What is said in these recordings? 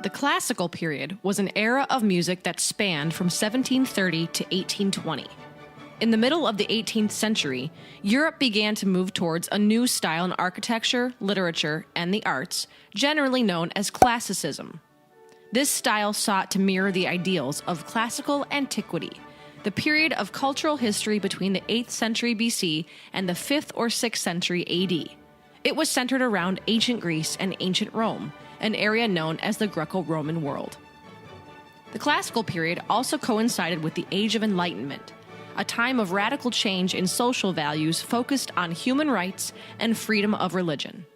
The classical period was an era of music that spanned from 1730 to 1820. In the middle of the 18th century, Europe began to move towards a new style in architecture, literature, and the arts, generally known as classicism. This style sought to mirror the ideals of classical antiquity, the period of cultural history between the 8th century BC and the 5th or 6th century AD. It was centered around ancient Greece and ancient Rome, an area known as the Greco-Roman world. The classical period also coincided with the Age of Enlightenment, a time of radical change in social values focused on human rights and freedom of religion.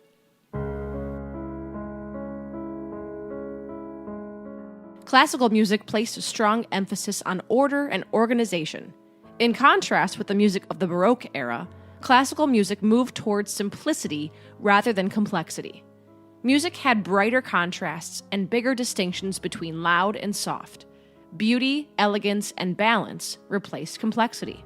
Classical music placed a strong emphasis on order and organization. In contrast with the music of the Baroque era, classical music moved towards simplicity rather than complexity. Music had brighter contrasts and bigger distinctions between loud and soft. Beauty, elegance, and balance replaced complexity.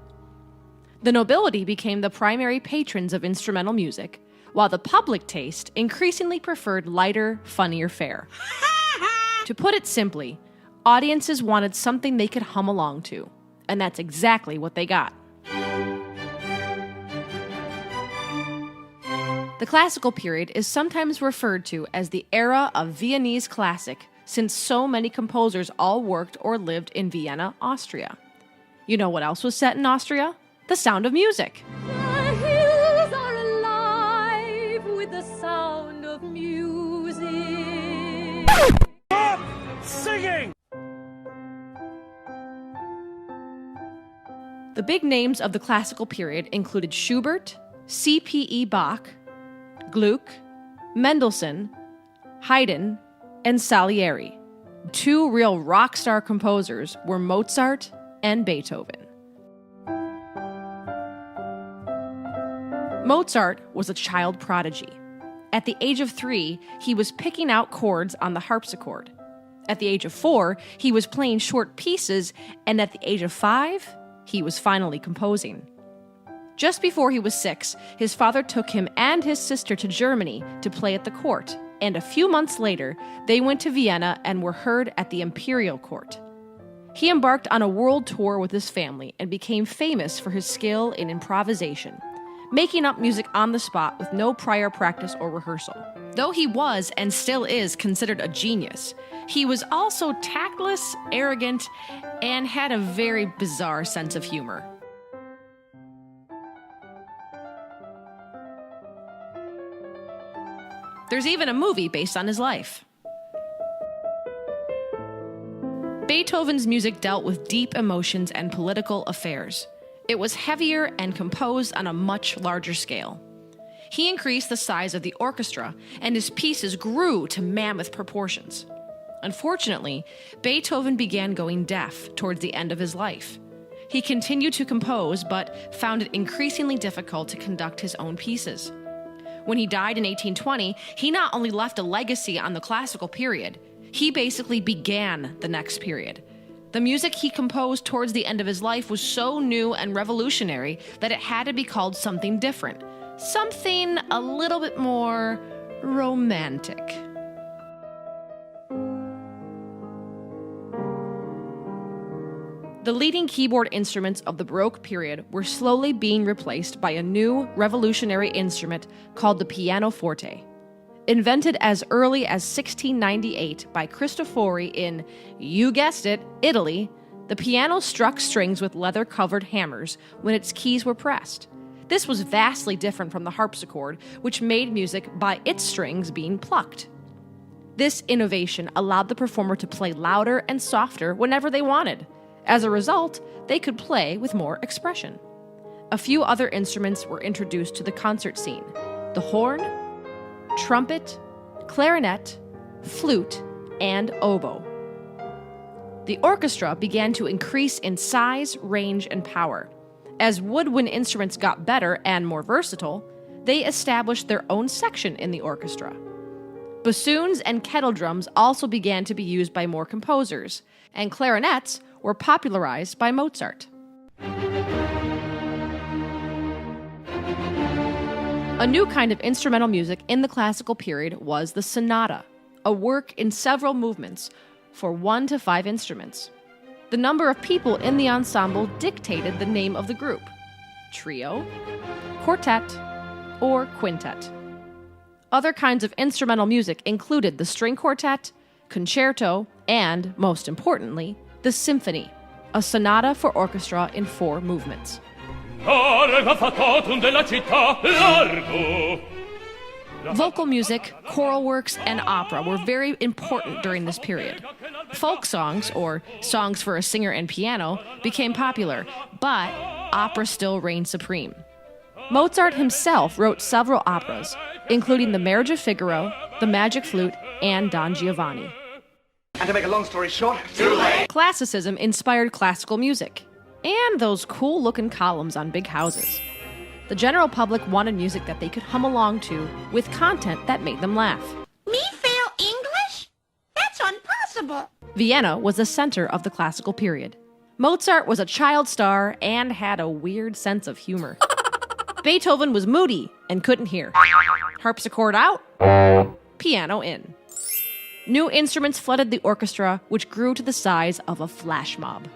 The nobility became the primary patrons of instrumental music, while the public taste increasingly preferred lighter, funnier fare. To put it simply, audiences wanted something they could hum along to, and that's exactly what they got. The classical period is sometimes referred to as the era of Viennese classic, since so many composers all worked or lived in Vienna, Austria. You know what else was set in Austria? The Sound of Music. The hills are alive with the sound of music. Stop singing! The big names of the classical period included Schubert, C.P.E. Bach, Gluck, Mendelssohn, Haydn, and Salieri. Two real rock star composers were Mozart and Beethoven. Mozart was a child prodigy. At the age of 3, he was picking out chords on the harpsichord. At the age of 4, he was playing short pieces, and at the age of 5, he was finally composing. Just before he was 6, his father took him and his sister to Germany to play at the court, and a few months later, they went to Vienna and were heard at the imperial court. He embarked on a world tour with his family and became famous for his skill in improvisation, making up music on the spot with no prior practice or rehearsal. Though he was and still is considered a genius, he was also tactless, arrogant, and had a very bizarre sense of humor. There's even a movie based on his life. Beethoven's music dealt with deep emotions and political affairs. It was heavier and composed on a much larger scale. He increased the size of the orchestra, and his pieces grew to mammoth proportions. Unfortunately, Beethoven began going deaf towards the end of his life. He continued to compose, but found it increasingly difficult to conduct his own pieces. When he died in 1820, he not only left a legacy on the classical period, he basically began the next period. The music he composed towards the end of his life was so new and revolutionary that it had to be called something different, something a little bit more romantic. The leading keyboard instruments of the Baroque period were slowly being replaced by a new, revolutionary instrument called the pianoforte. Invented as early as 1698 by Cristofori in, you guessed it, Italy, the piano struck strings with leather-covered hammers when its keys were pressed. This was vastly different from the harpsichord, which made music by its strings being plucked. This innovation allowed the performer to play louder and softer whenever they wanted. As a result, they could play with more expression. A few other instruments were introduced to the concert scene: the horn, trumpet, clarinet, flute, and oboe. The orchestra began to increase in size, range, and power. As woodwind instruments got better and more versatile, they established their own section in the orchestra. Bassoons and kettle drums also began to be used by more composers, and clarinets were popularized by Mozart. A new kind of instrumental music in the classical period was the sonata, a work in several movements for 1 to 5 instruments. The number of people in the ensemble dictated the name of the group: trio, quartet, or quintet. Other kinds of instrumental music included the string quartet, concerto, and, most importantly, the symphony, a sonata for orchestra in 4 movements. Vocal music, choral works, and opera were very important during this period. Folk songs, or songs for a singer and piano, became popular, but opera still reigned supreme. Mozart himself wrote several operas, including The Marriage of Figaro, The Magic Flute, and Don Giovanni. And to make a long story short, Classicism inspired classical music, and those cool-looking columns on big houses. The general public wanted music that they could hum along to, with content that made them laugh. Me fail English? That's impossible. Vienna was the center of the classical period. Mozart was a child star and had a weird sense of humor. Beethoven was moody and couldn't hear. Harpsichord out, piano in. New instruments flooded the orchestra, which grew to the size of a flash mob.